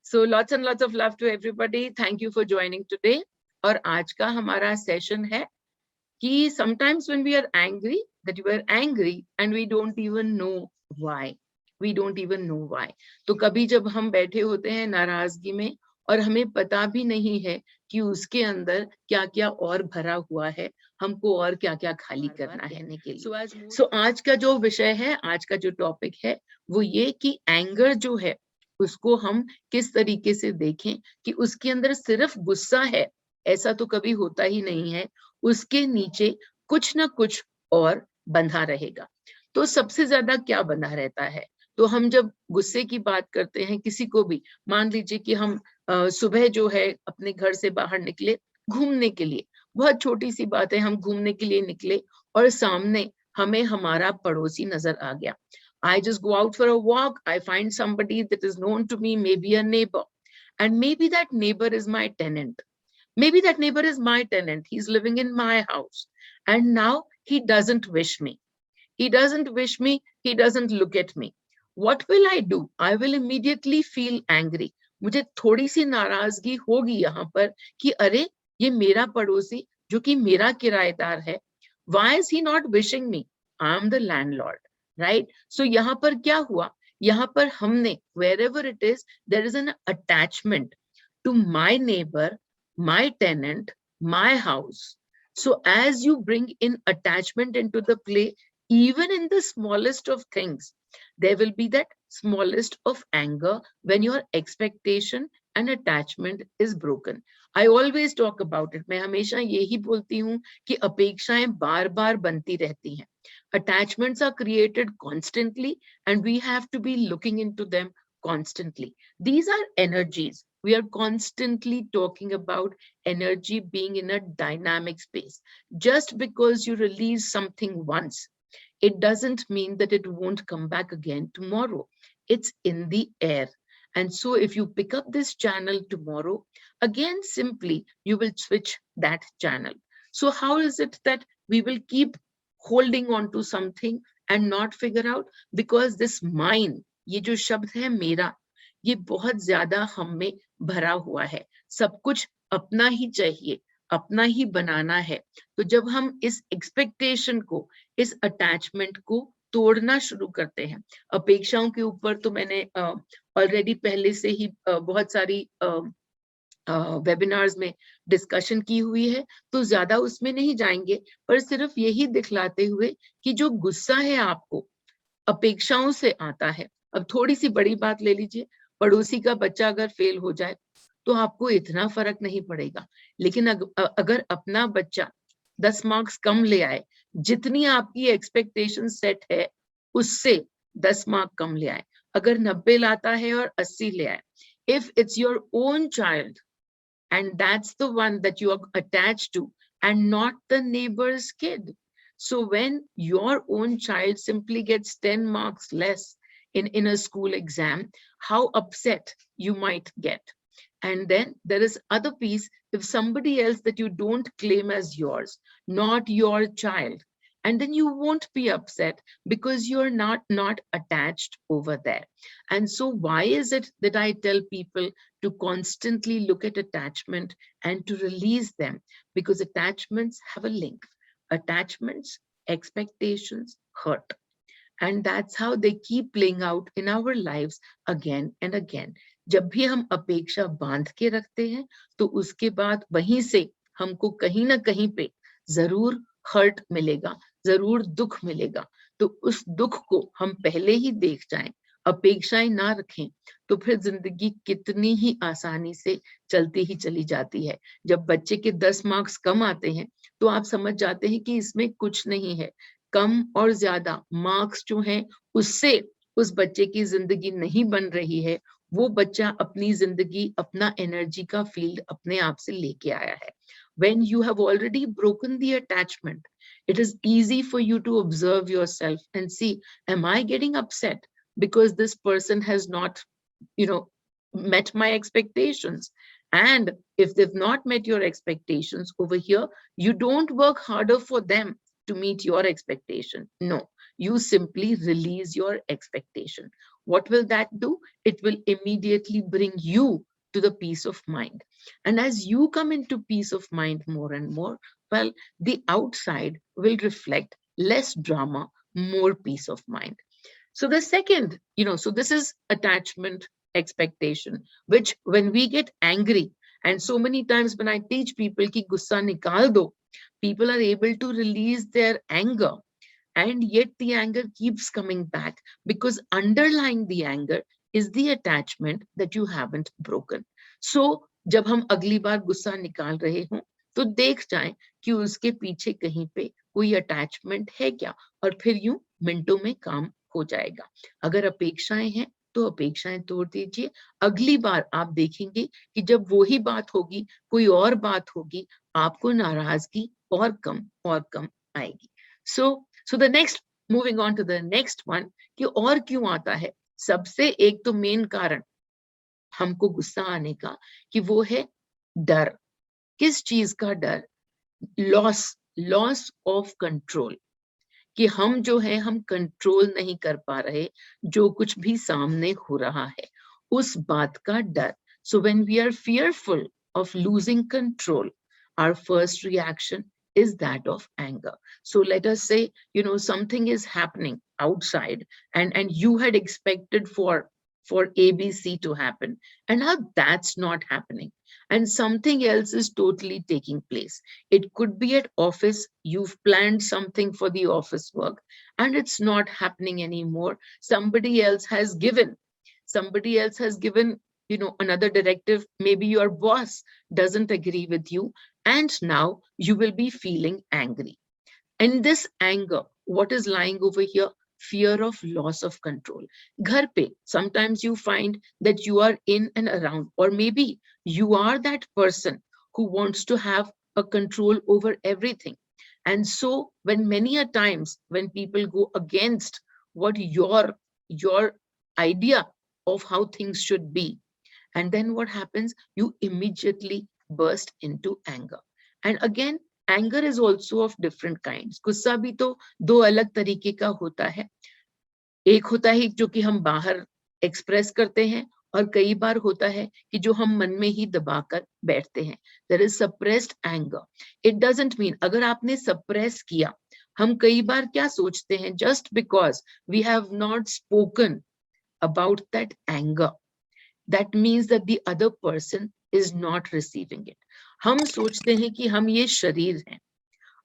so lots of love to everybody. Thank you for joining today. और आज का हमारा सेशन है कि sometimes when we are angry, that we are angry and we don't even know why. We don't even know why. तो कभी जब हम बैठे होते हैं नाराजगी में और हमें पता भी नहीं है कि उसके अंदर क्या क्या और भरा हुआ है, हमको और क्या क्या खाली करना है के लिए. So आज का जो विषय है, आज का जो टॉपिक है, वो ये कि एंगर जो है उसको हम किस तरीके से देखें कि उसके अंदर सिर्फ गुस्सा है, ऐसा तो कभी होता ही नहीं है, उसके नीचे कुछ ना कुछ और बंधा रहेगा. तो सबसे ज्यादा क्या बंधा रहता है? तो हम जब गुस्से की बात करते हैं किसी को भी, मान लीजिए कि हम सुबह जो है अपने घर से बाहर निकले घूमने के लिए, बहुत छोटी सी बात है, हम घूमने के लिए निकले और सामने हमें हमारा पड़ोसी नजर आ गया. I just go out for a walk, I find somebody that is known to me, maybe a neighbor, and maybe that neighbor is my tenant. Maybe that neighbor is my tenant. He's living in my house. And now he doesn't wish me. He doesn't wish me. He doesn't look at me. What will I do? I will immediately feel angry. मुझे थोड़ी सी नाराजगी होगी यहाँ पर कि अरे ये मेरा पड़ोसी जो कि मेरा किराएदार है. Why is he not wishing me? I am the landlord, right? So यहाँ पर क्या हुआ? यहाँ पर हमने wherever it is, there is an attachment to my neighbor, my tenant, my house. So as you bring in attachment into the play, even in the smallest of things, there will be that smallest of anger when your expectation and attachment is broken. I always talk about it. मैं हमेशा यही बोलती हूँ कि अपेक्षाएं बार बार बनती रहती हैं. Attachments are created constantly and we have to be looking into them constantly. These are energies. We are constantly talking about energy being in a dynamic space. Just because you release something once, it doesn't mean that it won't come back again tomorrow. It's in the air. And so if you pick up this channel tomorrow, again, simply, you will switch that channel. So how is it that we will keep holding on to something and not figure out? Because this mine, ये जो शब्द है मेरा, ये बहुत ज्यादा हम में भरा हुआ है. सब कुछ अपना ही चाहिए, अपना ही बनाना है. तो जब हम इस एक्सपेक्टेशन को, इस अटैचमेंट को तोड़ना शुरू करते हैं, अपेक्षाओं के ऊपर तो मैंने ऑलरेडी पहले से ही बहुत सारी वेबिनार्स में डिस्कशन की हुई है, तो ज्यादा उसमें नहीं जाएंगे, पर सिर्फ यही दिखलाते हुए कि जो गुस्सा है आपको अपेक्षाओं से आता है. अब थोड़ी सी बड़ी बात ले लीजिए, पड़ोसी का बच्चा अगर फेल हो जाए तो आपको इतना फर्क नहीं पड़ेगा, लेकिन अगर अपना बच्चा 10 मार्क्स कम ले आए, जितनी आपकी एक्सपेक्टेशन सेट है उससे 10 मार्क कम ले आए, अगर 90 लाता है और 80 ले आए, if it's your own child and that's the one that you are attached to and not the neighbor's kid, so when your own child simply gets 10 marks less in a school exam, how upset you might get. And then there is other piece, if somebody else that you don't claim as yours, not your child, and then you won't be upset because you're not attached over there. And so why is it that I tell people to constantly look at attachment and to release them? Because attachments have a link. Attachments, expectations, hurt. And that's how they keep playing out in our lives again and again. जब भी हम अपेक्षा बांध के रखते हैं तो उसके बाद वहीं से हमको कहीं ना कहीं पे जरूर हर्ट मिलेगा, जरूर दुख मिलेगा. तो उस दुख को हम पहले ही देख जाएं, अपेक्षाएं ना रखें, तो फिर जिंदगी कितनी ही आसानी से चलती ही चली जाती है. जब बच्चे के 10 मार्क्स कम आते हैं तो आप समझ जाते हैं कि इसमें कुछ नहीं है. कम और ज्यादा मार्क्स जो हैं उससे उस बच्चे की जिंदगी नहीं बन रही है. वो बच्चा अपनी जिंदगी, अपना एनर्जी का फील्ड अपने आप से लेके आया है. When you have already broken the attachment, it is easy for you to observe yourself and see, am I getting upset because this person has not, met my expectations? And if they've not met your expectations over here, you don't work harder for them. to meet your expectation. No, you simply release your expectation. What will that do? It will immediately bring you to the peace of mind. And as you come into peace of mind more and more, well, the outside will reflect less drama, more peace of mind. So the second, so this is attachment expectation, which when we get angry, and so many times when I teach people ki gussa nikal do, people are able to release their anger, and yet the anger keeps coming back because underlying the anger is the attachment that you haven't broken. So जब हम अगली बार गुस्सा निकाल रहे हों तो देख जाएं कि उसके पीछे कहीं पे कोई अटैचमेंट है क्या, और फिर यूं मिनटों में काम हो जाएगा. अगर अपेक्षाएं हैं तो अपेक्षाएं तोड़ दीजिए. अगली बार आप देखेंगे कि जब वो ही बात होगी, कोई और बात होगी, आपको नाराजगी और कम आएगी. So the next, moving on to the next one, कि और क्यों आता है. सबसे एक तो मेन कारण हमको गुस्सा आने का कि वो है डर. किस चीज का डर? लॉस ऑफ कंट्रोल, कि हम जो है हम कंट्रोल नहीं कर पा रहे जो कुछ भी सामने हो रहा है, उस बात का डर. So when we are fearful of losing control, our first reaction is that of anger. So let us say, something is happening outside and you had expected for ABC to happen, and now that's not happening, and something else is totally taking place. It could be at office, you've planned something for the office work and it's not happening anymore. Somebody else has given another directive. Maybe your boss doesn't agree with you, and now you will be feeling angry. And this anger, what is lying over here? Fear of loss of control. Ghar pe, sometimes you find that you are in and around, or maybe you are that person who wants to have a control over everything. And so when many a times when people go against what your idea of how things should be, and then what happens? You immediately burst into anger. And again, anger is also of different kinds. गुस्सा भी तो दो अलग तरीके का होता है. एक होता है जो कि हम बाहर एक्सप्रेस करते हैं, और कई बार होता है कि जो हम मन में ही दबाकर बैठते हैं. There is suppressed anger. It doesn't mean अगर आपने suppress किया, हम कई बार क्या सोचते हैं, just because we have not spoken about that anger, that means that the other person is not receiving it. हम सोचते हैं कि हम ये शरीर हैं.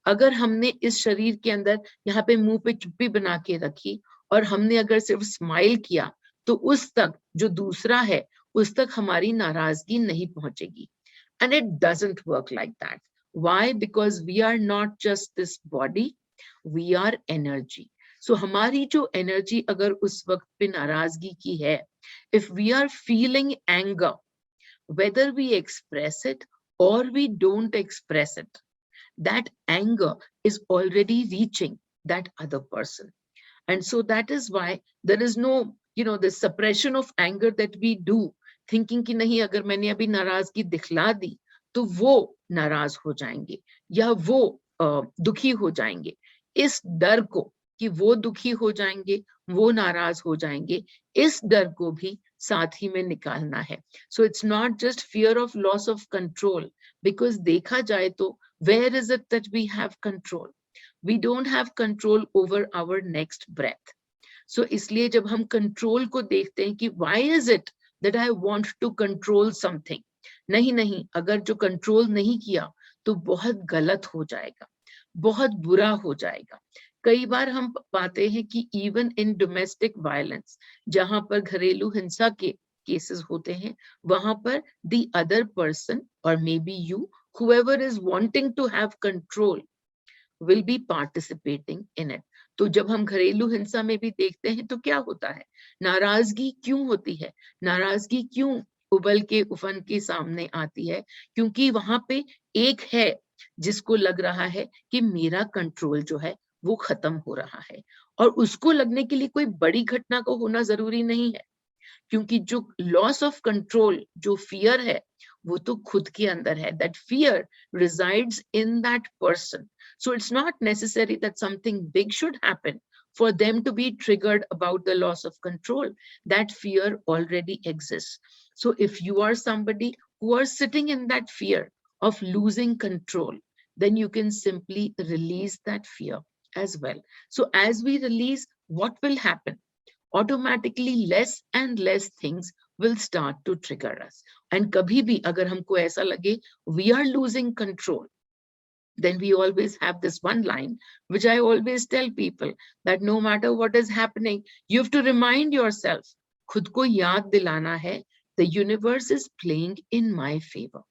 अगर हमने इस शरीर के अंदर यहाँ पे मुंह पे चुप्पी बना के रखी और हमने अगर सिर्फ स्माइल किया, तो उस तक जो दूसरा है उस तक हमारी नाराजगी नहीं पहुंचेगी. And it doesn't work like that. Why? Because we are not just this body, we are energy. So हमारी जो एनर्जी अगर उस वक्त पे नाराजगी की है, if we are feeling anger, whether we express it or we don't express it, that anger is already reaching that other person. And so that is why there is no, the suppression of anger that we do, thinking कि नहीं अगर मैंने अभी नाराजगी दिखला दी तो वो नाराज हो जाएंगे या वो दुखी हो जाएंगे. इस डर को कि वो दुखी हो जाएंगे, वो नाराज हो जाएंगे, इस डर को भी साथ ही में निकालना है. So it's not just fear of loss of control, because देखा जाए तो where is it that we have control? We don't have control over our next breath. So इसलिए जब हम control को देखते हैं कि why is it that I want to control something? नहीं, अगर जो control नहीं किया तो बहुत गलत हो जाएगा, बहुत बुरा हो जाएगा. कई बार हम पाते हैं कि even in domestic violence, जहां पर घरेलू हिंसा के cases होते हैं, वहां पर the other person or maybe you, whoever is wanting to have control, will be participating in it. तो जब हम घरेलू हिंसा में भी देखते हैं तो क्या होता है, नाराजगी क्यों होती है, नाराजगी क्यों उबल के उफन के सामने आती है? क्योंकि वहां पे एक है जिसको लग रहा है कि मेरा कंट्रोल जो है वो खत्म हो रहा है, और उसको लगने के लिए कोई बड़ी घटना को होना जरूरी नहीं है, क्योंकि जो लॉस ऑफ कंट्रोल, जो फियर है, वो तो खुद के अंदर है. That fear resides in that person. So it's not necessary that something big should happen for them to be triggered about the loss of control. That fear already exists. So if you are somebody who are sitting in that fear of losing control, then you can simply release that fear as well. So as we release, what will happen? Automatically less and less things will start to trigger us. And kabhi bhi agar humko aisa lage we are losing control, then we always have this one line which I always tell people, that no matter what is happening, you have to remind yourself, khud ko yaad dilana hai, the universe is playing in my favor.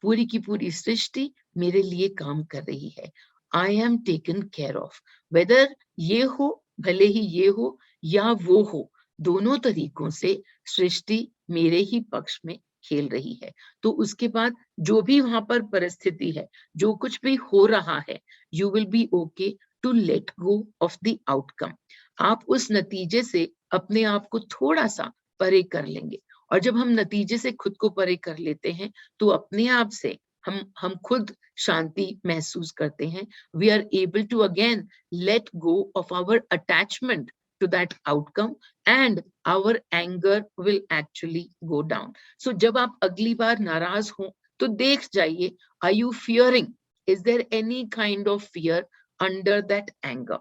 पूरी की पूरी सृष्टि मेरे लिए काम कर रही है. I am taken care of. Whether ये हो, भले ही ये हो या वो हो, दोनों तरीकों से सृष्टि मेरे ही पक्ष में खेल रही है. तो उसके बाद जो भी वहां पर परिस्थिति है, जो कुछ भी हो रहा है, you will be okay to let go of the outcome. आप उस नतीजे से अपने आप को थोड़ा सा परे कर लेंगे. और जब हम नतीजे से खुद को परे कर लेते हैं, तो अपने आप से हम खुद शांति महसूस करते हैं. We are able to again let go of our attachment to that outcome and our anger will actually go down. So जब आप अगली बार नाराज हो, तो देख जाइए, are you fearing? Is there any kind of fear under that anger?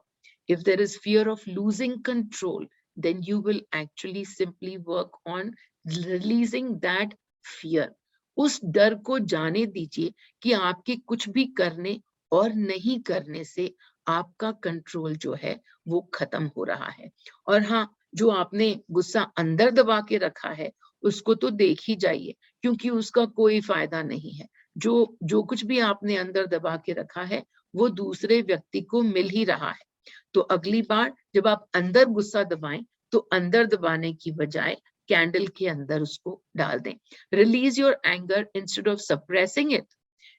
If there is fear of losing control, then you will actually simply work on releasing that fear. उस डर को जाने दीजिए कि आपके कुछ भी करने और नहीं करने से आपका कंट्रोल जो है वो खत्म हो रहा है. और हाँ, जो आपने गुस्सा अंदर दबा के रखा है, उसको तो देख ही जाइए, क्योंकि उसका कोई फायदा नहीं है. जो कुछ भी आपने अंदर दबा के रखा है, वो दूसरे व्यक्ति को मिल ही रहा है. तो अगली बार जब आप अंदर गुस्सा दबाएं, तो अंदर दबाने की बजाय कैंडल के अंदर उसको डाल दें. Release your anger instead of suppressing it.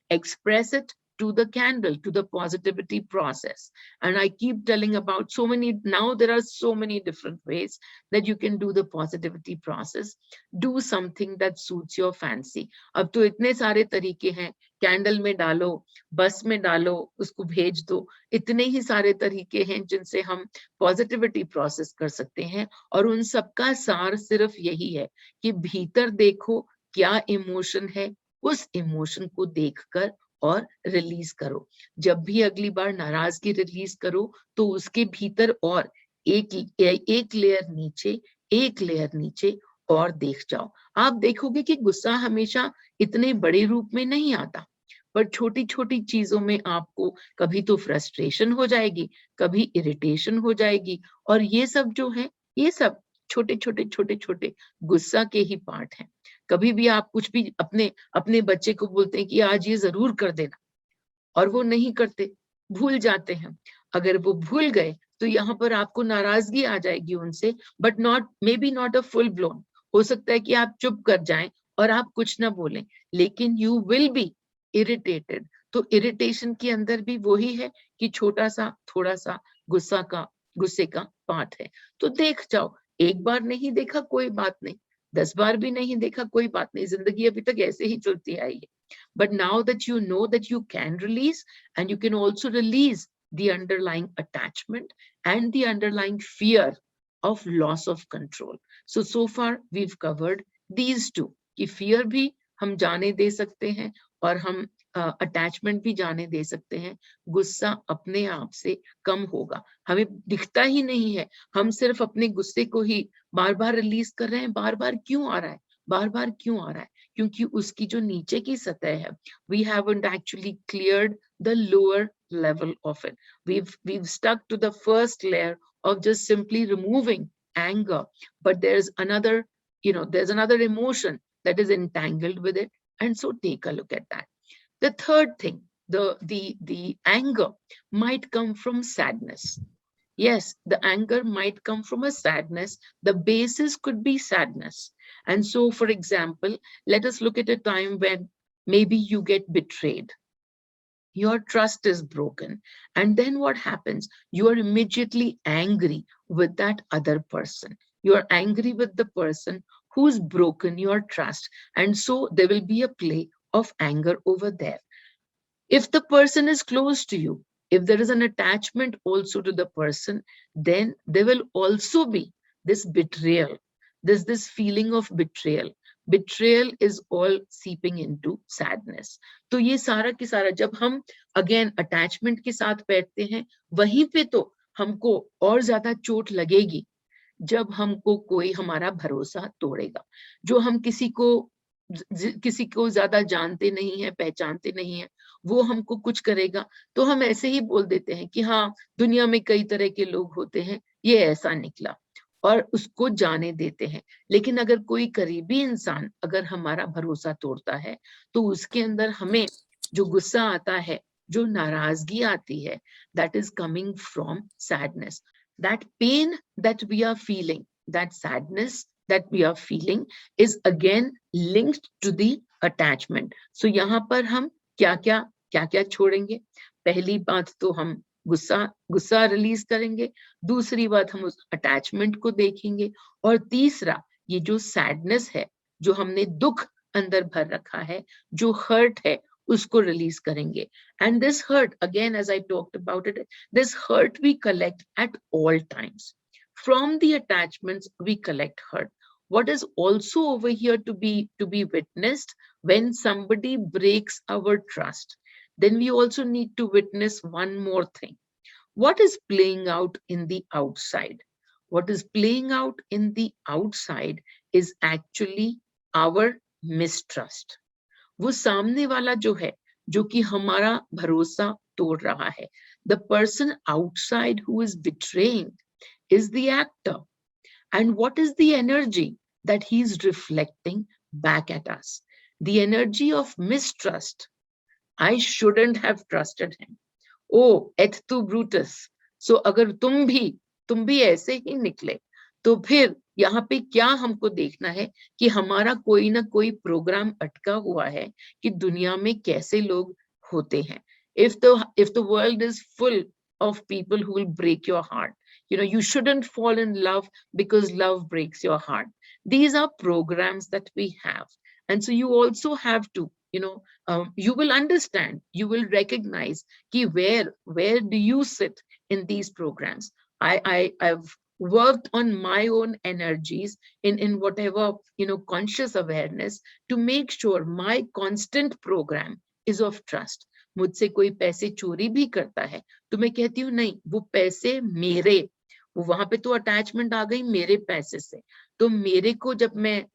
Express it to the candle, to the positivity process. And I keep telling about so many, now there are so many different ways that you can do the positivity process. Do something that suits your fancy. अब तो इतने सारे तरीके हैं, candle में डालो, बस में डालो, उसको भेज दो. इतने ही सारे तरीके हैं जिनसे हम पॉजिटिविटी प्रोसेस कर सकते हैं. और उन सबका सार सिर्फ यही है कि भीतर देखो क्या इमोशन है, उस इमोशन को देखकर और रिलीज करो. जब भी अगली बार नाराजगी रिलीज करो, तो उसके भीतर और एक लेयर नीचे और देख जाओ. आप देखोगे कि गुस्सा हमेशा इतने बड़े रूप में नहीं आता, पर छोटी छोटी चीजों में आपको कभी तो फ्रस्ट्रेशन हो जाएगी, कभी इरिटेशन हो जाएगी. और ये सब जो है, ये सब छोटे छोटे गुस्सा के ही पार्ट हैं. कभी भी आप कुछ भी अपने बच्चे को बोलते हैं कि आज ये जरूर कर देना, और वो नहीं करते, भूल जाते हैं. अगर वो भूल गए, तो यहाँ पर आपको नाराजगी आ जाएगी उनसे, but may be not a full blown. हो सकता है कि आप चुप कर जाएं और आप कुछ ना बोलें, लेकिन यू विल बी इरिटेटेड. तो इरिटेशन के अंदर भी वही है कि छोटा सा थोड़ा सा गुस्से का पार्ट है. तो देख जाओ, एक बार नहीं देखा कोई बात नहीं, 10 बार भी नहीं देखा कोई बात नहीं, जिंदगी अभी तक ऐसे ही चलती आई है. But now that you know that you can release, and you can also release the underlying attachment and the underlying fear of loss of control. So far we've covered these two, कि fear भी हम जाने दे सकते हैं और हम attachment भी जाने दे सकते हैं. गुस्सा अपने आप से कम होगा, हमें दिखता ही नहीं है. हम सिर्फ अपने गुस्से को ही बार बार रिलीज कर रहे हैं. बार बार क्यों आ रहा है? क्योंकि उसकी जो नीचे की सतह है, we haven't actually cleared the lower level of it. We've stuck to the first layer of just simply removing anger, but there's another emotion that is entangled with it. And so take a look at that. The third thing, the anger might come from sadness. Yes, the anger might come from a sadness. The basis could be sadness. And so, for example, let us look at a time when maybe you get betrayed. Your trust is broken. And then what happens? You are immediately angry with that other person. You are angry with the person who's broken your trust. And so there will be a play of anger over there. If the person is close to you, if there is an attachment also to the person, then there will also be this betrayal. There's this feeling of betrayal. Betrayal is all seeping into sadness. तो ये सारा की सारा जब हम again attachment के साथ बैठते हैं, वहीं पे तो हमको और ज्यादा चोट लगेगी जब हमको कोई हमारा भरोसा तोड़ेगा। जो हम किसी को ज्यादा जानते नहीं है, पहचानते नहीं है, वो हमको कुछ करेगा तो हम ऐसे ही बोल देते हैं कि हाँ, दुनिया में कई तरह के लोग होते हैं, ये ऐसा निकला, और उसको जाने देते हैं। लेकिन अगर कोई करीबी इंसान अगर हमारा भरोसा तोड़ता है तो उसके अंदर हमें जो गुस्सा आता है, जो नाराजगी आती है, that is coming from sadness. That pain that we are feeling, that sadness that we are feeling is again linked to the attachment. So यहाँ पर हम क्या क्या छोड़ेंगे? पहली बात तो हम गुस्सा रिलीज करेंगे, दूसरी बात हम उस अटैचमेंट को देखेंगे, और तीसरा ये जो सैडनेस है, जो हमने दुख अंदर भर रखा है, जो हर्ट है, उसको रिलीज करेंगे. And this hurt, again, as I talked about it, this hurt we collect at all times. From the attachments, we collect hurt. What is also over here to be witnessed, when somebody breaks our trust, then we also need to witness one more thing. What is playing out in the outside? What is playing out in the outside is actually our mistrust. वो सामने वाला जो है, जो कि हमारा भरोसा तोड़ रहा है, the person outside who is betraying is the actor. And what is the energy that he is reflecting back at us? The energy of mistrust. I shouldn't have trusted him. Oh, et tu Brutus. So अगर तुम भी ऐसे ही निकले, तो फिर यहाँ पे क्या हमको देखना है कि हमारा कोई ना कोई प्रोग्राम अटका हुआ है कि दुनिया में कैसे लोग होते हैं. If the world is full of people who will break your heart, you shouldn't fall in love because love breaks your heart. These are programs that we have, and so you also have to, you will understand, you will recognize कि where do you sit in these programs. I've worked on my own energies in whatever, conscious awareness, to make sure my constant program is of trust. मुझसे कोई पैसे चोरी भी करता है तो मैं कहती हूँ नहीं, वो पैसे मेरे, वो वहां पे तो अटैचमेंट आ गई मेरे पैसे से, तो मेरे को जब मैं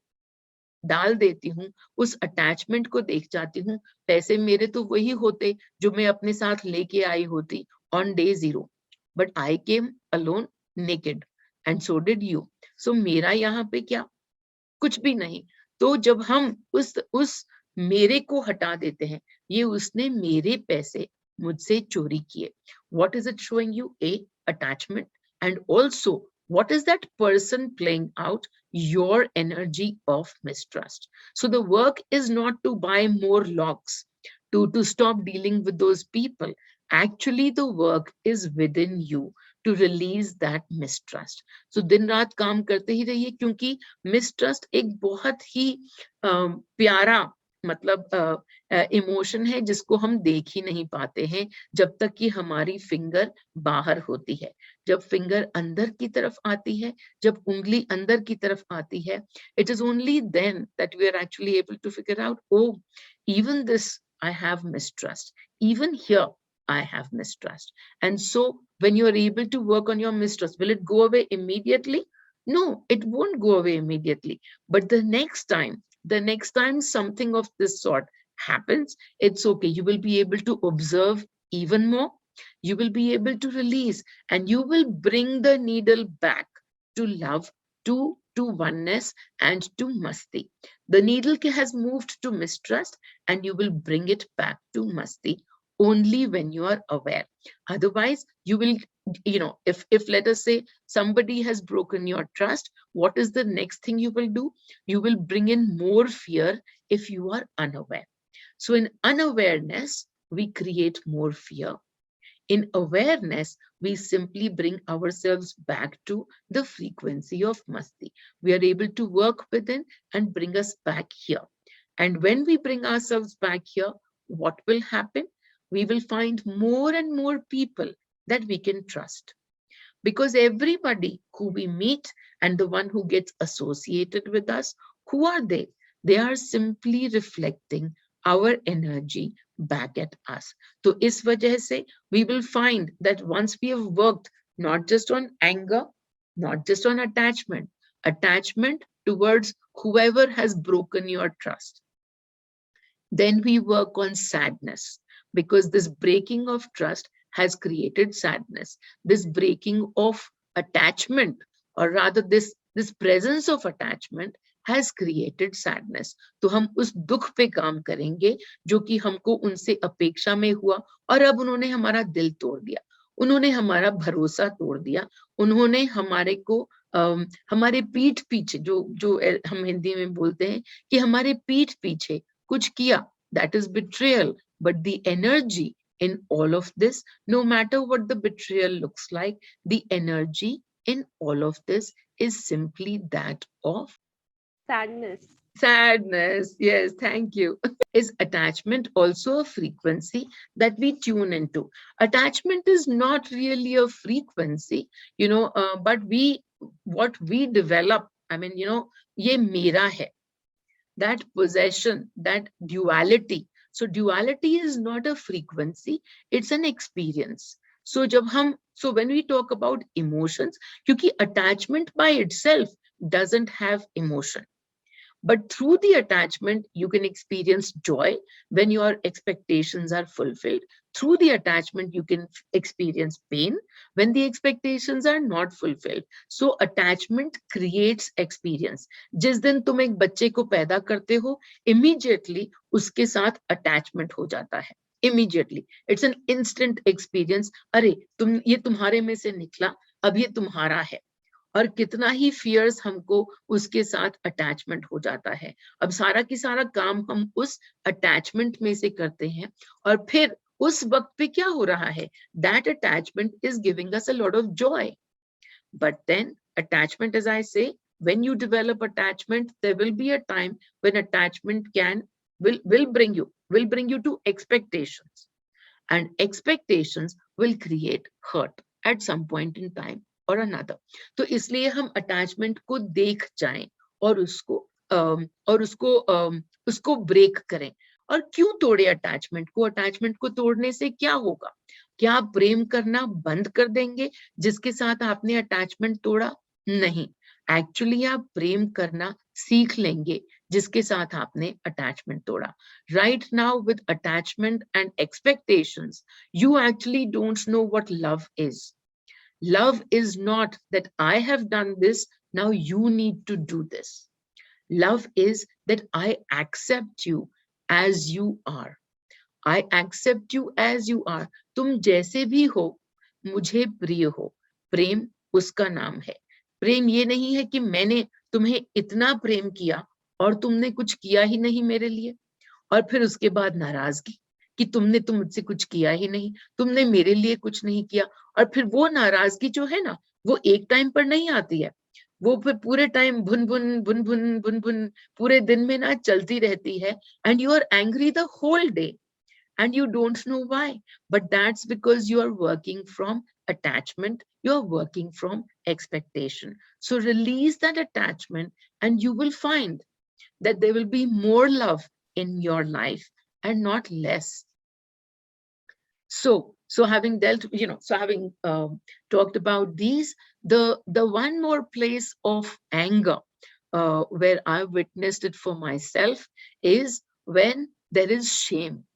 डाल देती हूँ, उस अटैचमेंट को देख जाती हूँ, पैसे मेरे तो वही होते जो मैं अपने साथ लेके आई होती on day 0, but I came alone naked and so did you. So मेरा यहाँ पे क्या, कुछ भी नहीं. तो जब हम उस मेरे को हटा देते हैं, ये उसने मेरे पैसे मुझसे चोरी किए. What is it showing you? A, attachment, and also what is that person playing out? Your energy of mistrust. So the work is not to buy more locks, to stop dealing with those people. Actually, the work is within you to release that mistrust. So दिन रात काम करते ही रहिए, क्योंकि mistrust एक बहुत ही प्यारा मतलब इमोशन है जिसको हम देख ही नहीं पाते हैं जब तक कि हमारी फिंगर बाहर होती है. जब फिंगर अंदर की तरफ आती है, जब उंगली अंदर की तरफ आती है, it is only then that we are actually able to figure out, oh, even this I have mistrust, even here I have mistrust. And so when you are able to work on your mistrust, will it go away immediately? No, it won't go away immediately. But the next time something of this sort happens, it's okay. You will be able to observe even more. You will be able to release, and you will bring the needle back to love, to oneness, and to masti. The needle has moved to mistrust, and you will bring it back to masti only when you are aware. Otherwise, you will, if let us say somebody has broken your trust, what is the next thing you will do? You will bring in more fear if you are unaware. So in unawareness, we create more fear. In awareness, we simply bring ourselves back to the frequency of masti. We are able to work within and bring us back here. And when we bring ourselves back here, what will happen? We will find more and more people that we can trust. Because everybody who we meet and the one who gets associated with us, who are they? They are simply reflecting our energy back at us. So is wajah se we will find that once we have worked not just on anger, not just on attachment towards whoever has broken your trust, then we work on sadness, because this breaking of trust has created sadness. This breaking of attachment, or rather this presence of attachment has created sadness. तो हम उस दुख पे काम करेंगे जो कि हमको उनसे अपेक्षा में हुआ, और अब उन्होंने हमारा दिल तोड़ दिया, उन्होंने हमारा भरोसा तोड़ दिया, उन्होंने हमारे को हमारे पीठ पीछे जो जो हम हिंदी में बोलते हैं कि हमारे पीठ पीछे कुछ किया, that is betrayal. But the energy in all of this, no matter what the betrayal looks like, the energy in all of this is simply that of Sadness. sadness. Yes, thank you. Is attachment also a frequency that we tune into? Attachment is not really a frequency, but what we develop, I mean, ye mera hai, that possession, that duality. So duality is not a frequency, it's an experience. So when we talk about emotions, क्योंकि attachment by itself doesn't have emotion. But through the attachment, you can experience joy when your expectations are fulfilled. Through the attachment, you can experience pain when the expectations are not fulfilled. So attachment creates experience. जिस दिन तुम एक बच्चे को पैदा करते हो, immediately उसके साथ attachment हो जाता है. Immediately. It's an instant experience. अरे ये तुम्हारे में से निकला, अब ये तुम्हारा है. और कितना ही फियर्स हमको उसके साथ अटैचमेंट हो जाता है. अब सारा की सारा काम हम उस अटैचमेंट में से करते हैं, और फिर उस वक्त पे क्या हो रहा है? That attachment is giving us a lot of joy. But then attachment, as I say, when you develop attachment, there will be a time when attachment will bring you to expectations, and expectations will create hurt at some point in time or another. तो इसलिए हम attachment को देख जाएं और उसको break करें. और क्यों तोड़े अटैचमेंट को? अटैचमेंट को तोड़ने से क्या होगा? क्या आप प्रेम करना बंद कर देंगे जिसके साथ आपने अटैचमेंट तोड़ा? नहीं, एक्चुअली आप प्रेम करना सीख लेंगे जिसके साथ आपने अटैचमेंट तोड़ा. Right now, with attachment and expectations, you actually don't know what love is. Love is not that I have done this, now you need to do this. Love is that I accept you as you are. I accept you as you are. तुम जैसे भी हो, मुझे प्रिय हो. प्रेम उसका नाम है. प्रेम ये नहीं है कि मैंने तुम्हें इतना प्रेम किया और तुमने कुछ किया ही नहीं मेरे लिए, और फिर उसके बाद नाराजगी कि तुमने तो मुझसे कुछ किया ही नहीं, तुमने मेरे लिए कुछ नहीं किया. और फिर वो नाराजगी जो है ना, वो एक टाइम पर नहीं आती है, वो फिर पूरे टाइम भुन भुन भुन भुन भुन भुन पूरे दिन में ना चलती रहती है. And you are angry the whole day and you don't know why, but that's because you are working from attachment, you're working from expectation. So release that attachment and you will find that there will be more love in your life and not less. So having dealt, having talked about these, the one more place of anger where I witnessed it for myself is when there is shame.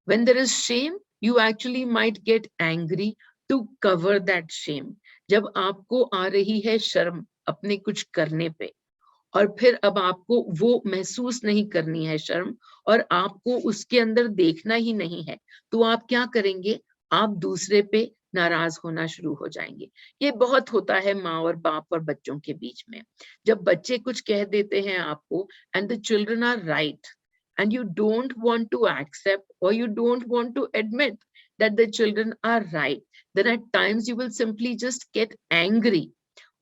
When there is shame, you actually might get angry to cover that shame. जब आपको आ रही है शर्म अपने कुछ करने पे, और फिर अब आपको वो महसूस नहीं करनी है शर्म, और आपको उसके अंदर देखना ही नहीं है, तो आप क्या करेंगे? आप दूसरे पे नाराज होना शुरू हो जाएंगे. ये बहुत होता है माँ और बाप और बच्चों के बीच में. जब बच्चे कुछ कह देते हैं आपको, and the children are right, and you don't want to accept or you don't want to admit that the children are right, then at times you will simply just get angry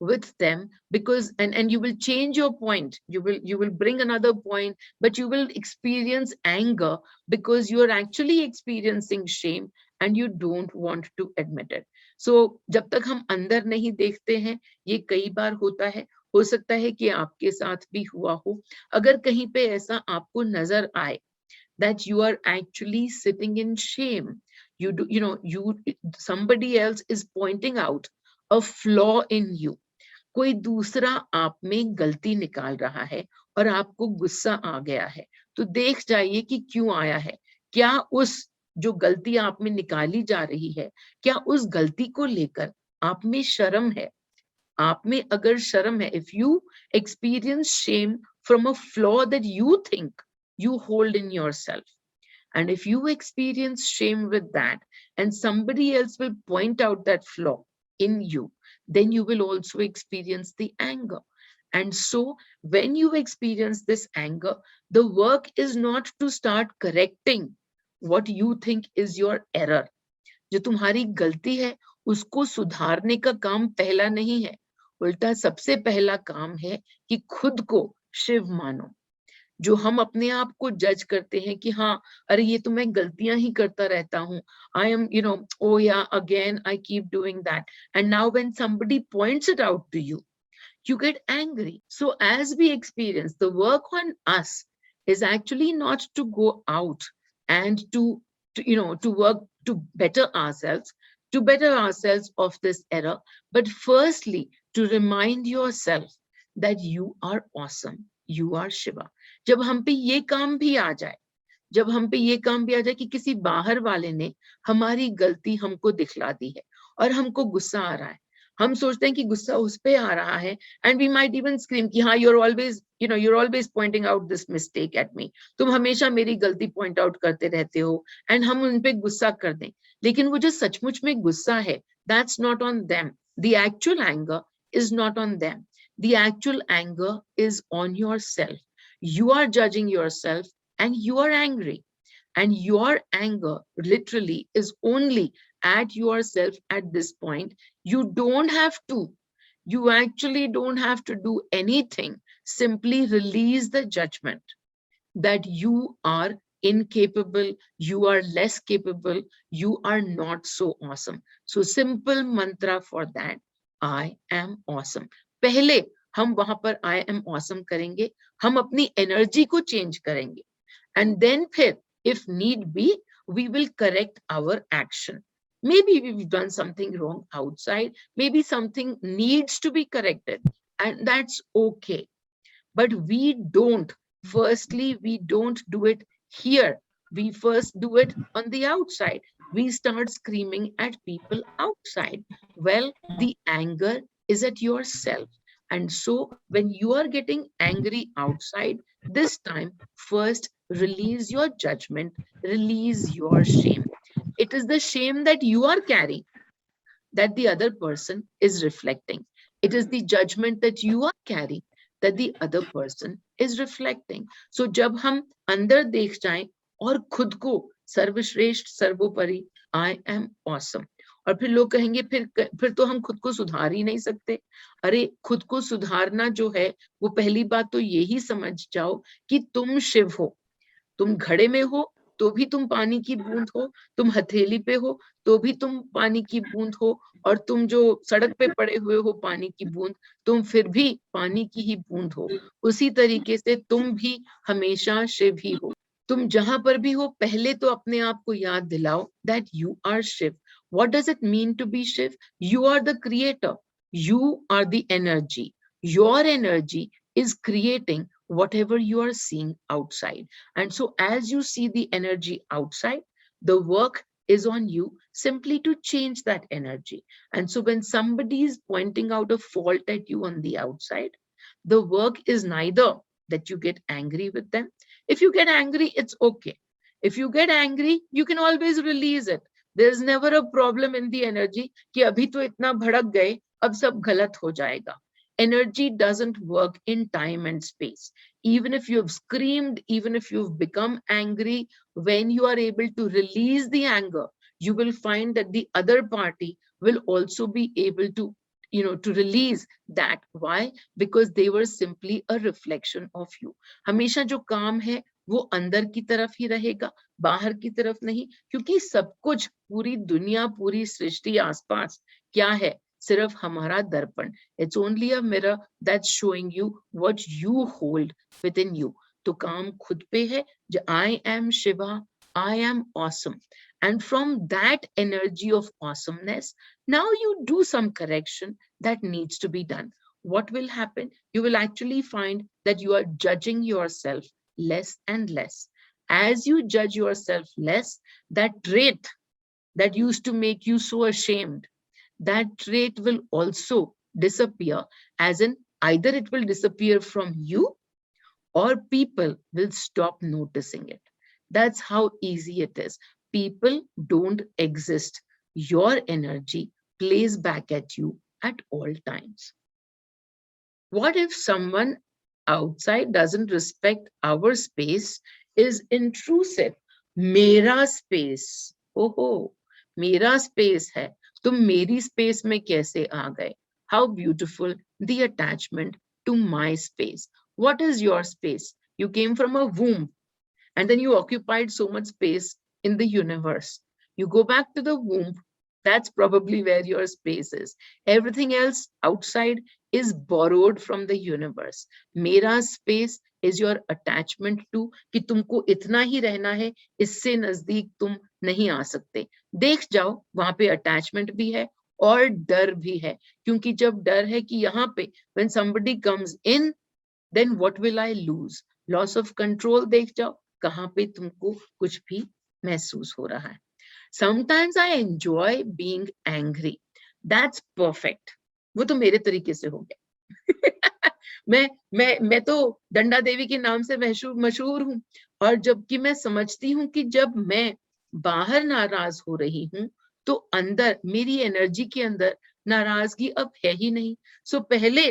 with them, because and you will change your point, you will bring another point, but you will experience anger because you are actually experiencing shame and you don't want to admit it. So जब तक हम अंदर नहीं देखते हैं, ये कई बार होता है, हो सकता है कि आपके साथ भी हुआ हो। अगर कहीं पे ऐसा आपको नजर आए that you are actually sitting in shame, somebody else is pointing out a flaw in you, कोई दूसरा आप में गलती निकाल रहा है और आपको गुस्सा आ गया है, तो देख जाइए कि क्यों आया है। क्या उस जो गलती आप में निकाली जा रही है, क्या उस गलती को लेकर आप में शर्म है? आप में अगर शर्म है, if you experience shame from a flaw that you think you hold in yourself, and if you experience shame with that and somebody else will point out that flaw in you, then you will also experience the anger. And so when you experience this anger, the work is not to start correcting what you think is your error. जो तुम्हारी गलती है उसको सुधारने का काम पहला नहीं है, उल्टा सबसे पहला काम है कि खुद को शिव मानो। जो हम अपने आप को जज करते हैं कि हाँ, अरे ये तो मैं गलतियां ही करता रहता हूँ, I am oh yeah, again I keep doing that, and now when somebody points it out to you, you get angry. So as we experience, the work on us is actually not to go out and to work to better ourselves of this error, but firstly to remind yourself that you are awesome, you are Shiva. जब हम पे ये काम भी आ जाए, जब हम पे ये काम भी आ जाए कि किसी बाहर वाले ने हमारी गलती हमको दिखला दी है और हमको गुस्सा आ रहा है, हम सोचते हैं कि गुस्सा उस पे आ रहा है, and we might even scream कि हाँ, you're always pointing out this mistake at me, तुम हमेशा मेरी गलती पॉइंट आउट करते रहते हो, एंड हम उन पे गुस्सा कर दें। लेकिन वो जो सचमुच में गुस्सा है, that's not on them. The actual anger is not on them. The actual anger is on yourself. You are judging yourself and you are angry, and your anger literally is only at yourself at this point. You don't have to, you actually don't have to do anything. Simply release the judgment that you are incapable, you are less capable, you are not so awesome. So simple mantra for that, I am awesome. पहले हम वहां पर I am awesome करेंगे, हम अपनी energy को change करेंगे, and then फिर if need be, we will correct our action. Maybe we've done something wrong outside, maybe something needs to be corrected, and that's okay. But we don't do it here. We first do it on the outside. We start screaming at people outside. Well, the anger is at yourself. And so when you are getting angry outside, this time, first release your judgment, release your shame. It is the shame that you are carrying that the other person is reflecting. It is the judgment that you are carrying that the other person is reflecting. So जब हम अंदर देख जाएं और खुद को सर्वश्रेष्ठ सर्वोपरि I am awesome, और फिर लोग कहेंगे फिर तो हम खुद को सुधार ही नहीं सकते। अरे खुद को सुधारना जो है, वो पहली बात तो यही समझ जाओ कि तुम शिव हो, तुम घड़े में हो तो भी तुम पानी की बूंद हो, तुम हथेली पे हो तो भी तुम पानी की बूंद हो, और तुम जो सड़क पे पड़े हुए हो पानी की बूंद, तुम फिर भी पानी की ही बूंद हो। उसी तरीके से तुम भी हमेशा शिव ही हो। तुम जहां पर भी हो, पहले तो अपने आप को याद दिलाओ that you are Shiv. What does it mean to be Shiv? You are the creator. You are the energy. Your energy is creating whatever you are seeing outside. And so as you see the energy outside, the work is on you simply to change that energy. And so when somebody is pointing out a fault at you on the outside, the work is neither that you get angry with them. If you get angry, it's okay. If you get angry, you can always release it. There's never a problem in the energy कि अभी तो इतना भड़क गए, अब सब गलत हो जाएगा. Energy doesn't work in time and space. Even if you've screamed, even if you've become angry, when you are able to release the anger, you will find that the other party will also be able to, to release that. Why? Because they were simply a reflection of you. हमेशा जो काम है वो अंदर की तरफ ही रहेगा, बाहर की तरफ नहीं, क्योंकि सब कुछ, पूरी दुनिया, पूरी सृष्टि आसपास क्या है? सिर्फ हमारा दर्पण. It's only a mirror that's showing you what you hold within you. तो काम खुद पे है. I am Shiva, I am awesome. And from that energy of awesomeness, now you do some correction that needs to be done. What will happen? You will actually find that you are judging yourself less and less. As you judge yourself less, that trait that used to make you so ashamed, that trait will also disappear, as in either it will disappear from you or people will stop noticing it. That's how easy it is. People don't exist. Your energy plays back at you at all times. What if someone outside doesn't respect our space, is intrusive? मेरा space, ओहो, मेरा space है, तुम मेरी space में कैसे आ गए? How beautiful the attachment to my space. What is your space? You came from a womb and then you occupied so much space in the universe. You go back to the womb, that's probably where your space is. Everything else outside is borrowed from the universe. Mera space is your attachment to कि तुमको इतना ही रहना है, इससे नजदीक तुम नहीं आ सकते. देख जाओ, वहां पे attachment भी है और डर भी है, क्योंकि जब डर है कि यहाँ पे when somebody comes in, then what will I lose? Loss of control. देख जाओ कहाँ पे तुमको कुछ भी महसूस हो रहा है. Sometimes I enjoy being angry. That's perfect. वो तो मेरे तरीके से हो गया. मैं तो डंडा देवी के नाम से मशहूर हूँ, और जबकि मैं समझती हूँ कि जब मैं बाहर नाराज हो रही हूँ तो अंदर मेरी एनर्जी के अंदर नाराजगी अब है ही नहीं. सो पहले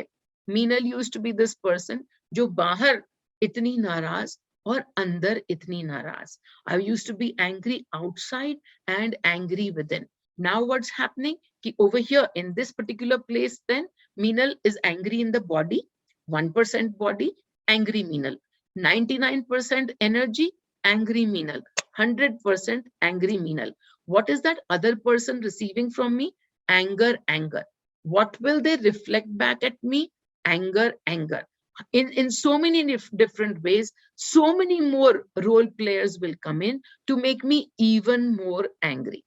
Meenal used to be this person जो बाहर इतनी नाराज और अंदर इतनी नाराज. I used to be angry outside and angry within. Now what's happening? Ki over here in this particular place, then Meenal is angry in the body, 1% body, angry Meenal. 99% energy, angry Meenal. 100% angry Meenal. What is that other person receiving from me? Anger, anger. What will they reflect back at me? Anger, anger. In so many different ways, so many more role players will come in to make me even more angry.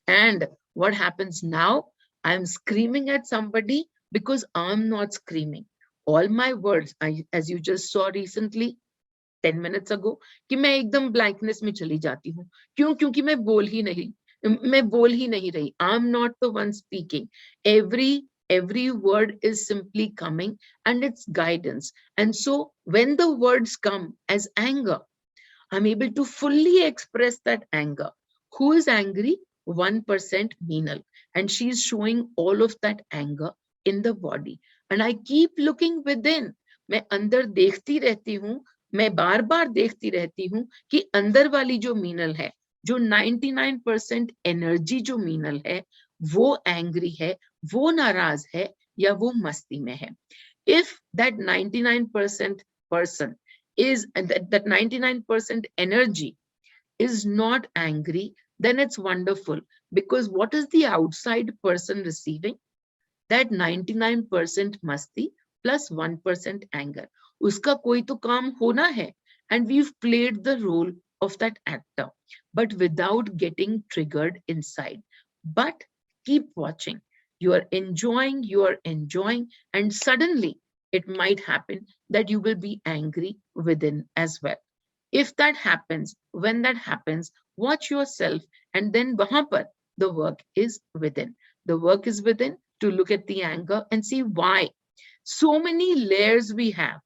And what happens now? I'm screaming at somebody because I'm not screaming. All my words, as you just saw recently, 10 minutes ago, कि मैं एकदम blankness में चली जाती हूँ. क्यों? क्योंकि मैं बोल ही नहीं रही. I'm not the one speaking. Every word is simply coming and it's guidance. And so when the words come as anger, I'm able to fully express that anger. Who is angry? 1% Meenal. And she's showing all of that anger in the body. And I keep looking within. मैं अंदर देखती रहती हूँ, मैं बार बार देखती रहती हूँ कि अंदर वाली जो मीनल है, जो 99% एनर्जी जो मीनल है, वो एंग्री है, वो नाराज है, या वो मस्ती में है. If that 99% person is, that 99% energy is not angry, then it's wonderful, because what is the outside person receiving? That 99% masti plus 1% anger. Uska koi to kaam hona hai, and we've played the role of that actor, but without getting triggered inside. But keep watching. You are enjoying, and suddenly it might happen that you will be angry within as well. If that happens, when that happens, watch yourself, and then wahan par the work is within. The work is within to look at the anger and see why. So many layers we have.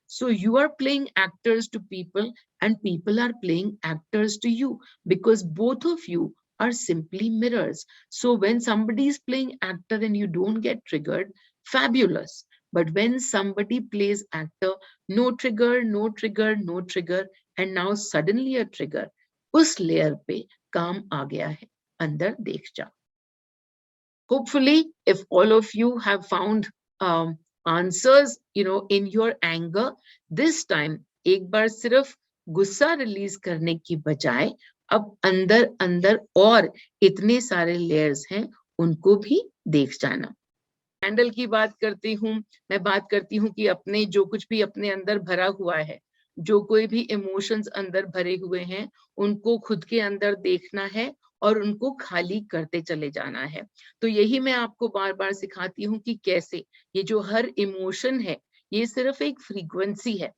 So you are playing actors to people and people are playing actors to you, because both of you are simply mirrors. So when somebody is playing actor and you don't get triggered, fabulous. But when somebody plays actor, no trigger, and now suddenly a trigger, us layer pe काम आ गया है, अंदर देख जाओ. Hopefully, if all of you have found answers, in your anger, this time एक बार सिर्फ गुस्सा release करने की बजाय अब अंदर अंदर और इतने सारे लेयर्स हैं, उनको भी देख जाना. कैंडल की बात करती हूँ, मैं बात करती हूँ कि अपने जो कुछ भी अपने अंदर भरा हुआ है, जो कोई भी इमोशंस अंदर भरे हुए हैं, उनको खुद के अंदर देखना है और उनको खाली करते चले जाना है. तो यही मैं आपको बार बार सिखाती हूँ कि कैसे ये जो हर इमोशन है, ये सिर्फ एक फ्रीक्वेंसी है.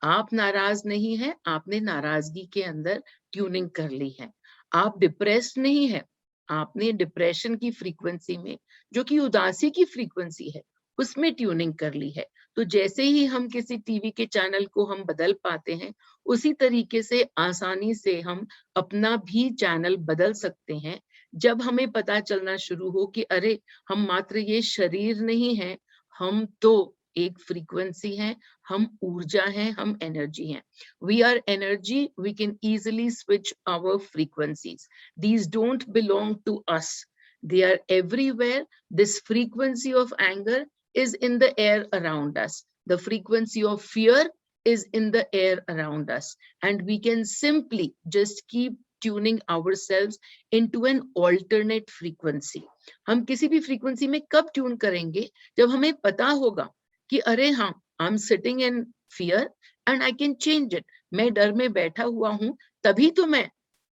आप नाराज नहीं है, आपने नाराजगी के अंदर ट्यूनिंग कर ली है. आप डिप्रेस्ड नहीं है, आपने डिप्रेशन की फ्रीक्वेंसी में, जो कि उदासी की फ्रीक्वेंसी है, उसमें ट्यूनिंग कर ली है. तो जैसे ही हम किसी टीवी के चैनल को हम बदल पाते हैं, उसी तरीके से आसानी से हम अपना भी चैनल बदल सकते हैं. जब हमें पता चलना शुरू हो कि अरे, हम मात्र ये शरीर नहीं है, हम तो एक फ्रीक्वेंसी है, हम ऊर्जा हैं, हम एनर्जी हैं. We are energy, we can easily switch our frequencies. These don't belong to us. They are everywhere. This frequency of anger is in the air around us. The frequency of fear is in the air around us. And we can simply just keep tuning ourselves into an alternate frequency. हम किसी भी frequency में कब tune करेंगे? जब हमें पता होगा कि अरे हाँ, I'm sitting in fear and I can change it. मैं डर में बैठा हुआ हूं, तभी तो मैं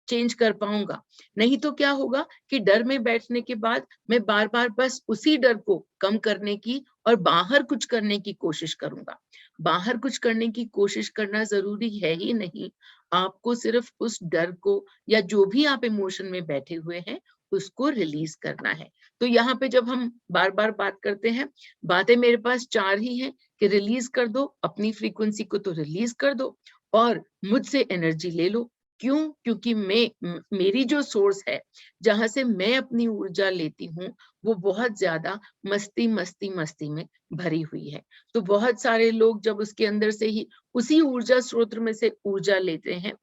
चेंज कर पाऊंगा. नहीं तो क्या होगा कि डर में बैठने के बाद मैं बार बार बस उसी डर को कम करने की और बाहर कुछ करने की कोशिश करूंगा. बाहर कुछ करने की कोशिश करना जरूरी है ही नहीं. आपको सिर्फ उस डर को या जो भी आप इमोशन में बैठे हुए हैं, उसको रिलीज करना है. तो यहाँ पे जब हम बार बार बात करते हैं, बातें मेरे पास 4 ही हैं कि रिलीज कर दो, अपनी फ्रीक्वेंसी को तो रिलीज कर दो और मुझसे एनर्जी ले लो. क्यों? क्योंकि मेरी जो सोर्स है, जहां से मैं अपनी ऊर्जा लेती हूँ, वो बहुत ज्यादा मस्ती मस्ती मस्ती में भरी हुई है. तो बहुत सारे लोग जब उसके अंदर से ही उसी ऊर्जा स्रोत में से ऊर्जा लेते हैं,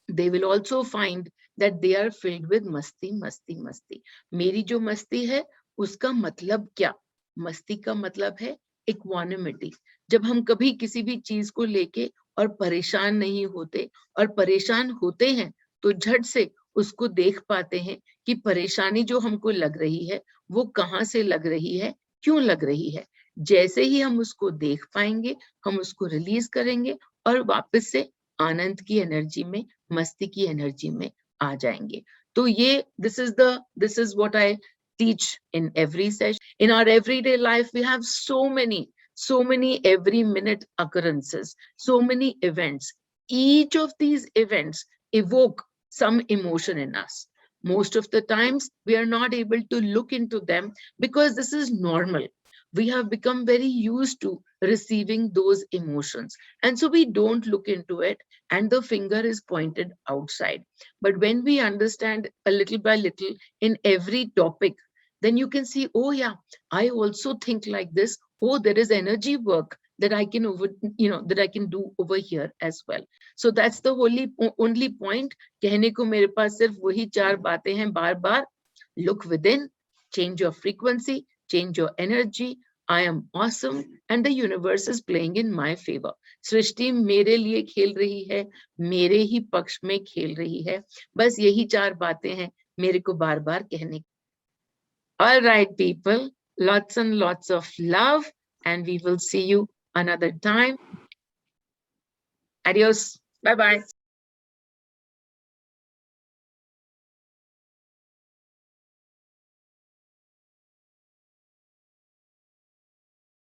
they will also find that they are filled with मस्ती मस्ती मस्ती. मेरी जो मस्ती है, उसका मतलब क्या? मस्ती का मतलब है इक्वानिमिटी. जब हम कभी किसी भी चीज को लेके और परेशान नहीं होते, और परेशान होते हैं तो झट से उसको देख पाते हैं कि परेशानी जो हमको लग रही है, वो कहाँ से लग रही है, क्यों लग रही है. जैसे ही हम उसको देख पाएंगे, हम उसको रिलीज करेंगे और वापस से आनंद की एनर्जी में, मस्ती की एनर्जी में आ जाएंगे. तो ये this is what I teach in every session. In our everyday life, we have so many every minute occurrences, so many events. Each of these events evoke some emotion in us. Most of the times, we are not able to look into them because this is normal. We have become very used to receiving those emotions, and so we don't look into it, and the finger is pointed outside. But when we understand a little by little in every topic, then you can see, oh yeah, I also think like this. Oh, there is energy work that I can that I can do over here as well. So that's the only point. कहने को मेरे पास सिर्फ वही 4 बातें हैं बार बार. Look within, change your frequency, change your energy. I am awesome and the universe is playing in my favor. सृष्टि मेरे लिए खेल रही है, मेरे ही पक्ष में खेल रही है. बस यही 4 बातें हैं मेरे को बार बार कहने. All right, people, lots and lots of love, and we will see you another time. Adios. Bye bye.